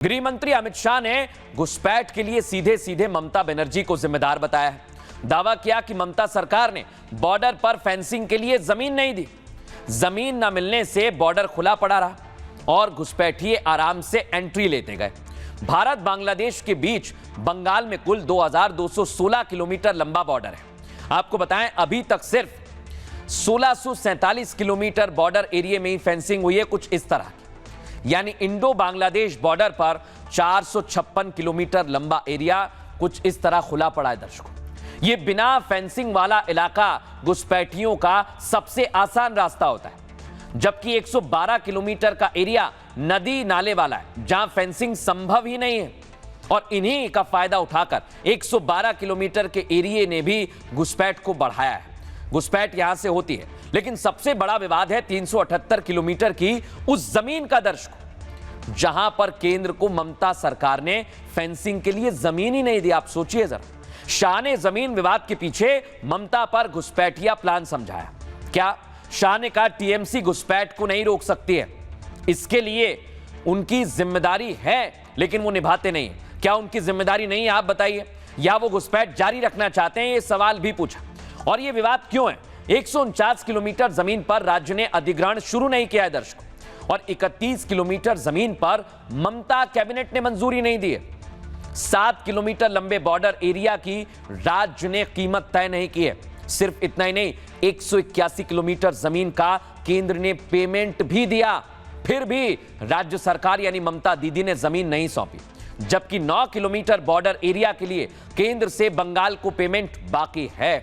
गृह मंत्री अमित शाह ने घुसपैठ के लिए सीधे सीधे ममता बनर्जी को जिम्मेदार बताया है। दावा किया कि ममता सरकार ने बॉर्डर पर फेंसिंग के लिए जमीन नहीं दी। जमीन न मिलने से बॉर्डर खुला पड़ा रहा और घुसपैठिए आराम से एंट्री लेते गए। भारत बांग्लादेश के बीच बंगाल में कुल 2216 किलोमीटर लंबा बॉर्डर है। आपको बताएं, अभी तक सिर्फ 1647 किलोमीटर बॉर्डर एरिया में ही फेंसिंग हुई है, कुछ इस तरह। यानी इंडो बांग्लादेश बॉर्डर पर 456 किलोमीटर लंबा एरिया कुछ इस तरह खुला पड़ा है। दर्शकों, यह बिना फेंसिंग वाला इलाका घुसपैठियों का सबसे आसान रास्ता होता है, जबकि 112 किलोमीटर का एरिया नदी नाले वाला है, जहां फेंसिंग संभव ही नहीं है। और इन्हीं का फायदा उठाकर 112 किलोमीटर के एरिया ने भी घुसपैठ को बढ़ाया है। घुसपैठ यहां से होती है, लेकिन सबसे बड़ा विवाद है 378 किलोमीटर की उस जमीन का। दर्शकों, जहां पर केंद्र को ममता सरकार ने फेंसिंग के लिए जमीन ही नहीं दी। आप सोचिए जरा, शाह ने जमीन विवाद के पीछे ममता पर घुसपैठिया प्लान समझाया। क्या शाह ने कहा टीएमसी घुसपैठ को नहीं रोक सकती है, इसके लिए उनकी जिम्मेदारी है, लेकिन वो निभाते नहीं। क्या उनकी जिम्मेदारी नहीं है? आप बताइए। या वो घुसपैठ जारी रखना चाहते हैं? ये सवाल भी पूछा। और ये विवाद क्यों है? 149 किलोमीटर जमीन पर राज्य ने अधिग्रहण शुरू नहीं किया है दर्शकों, और 31 किलोमीटर जमीन पर ममता कैबिनेट ने मंजूरी नहीं दी है। 7 किलोमीटर लंबे बॉर्डर एरिया की राज्य ने कीमत तय नहीं की है। सिर्फ इतना ही नहीं, 181 किलोमीटर जमीन का केंद्र ने पेमेंट भी दिया, फिर भी राज्य सरकार यानी ममता दीदी ने जमीन नहीं सौंपी। जबकि 9 किलोमीटर बॉर्डर एरिया के लिए केंद्र से बंगाल को पेमेंट बाकी है।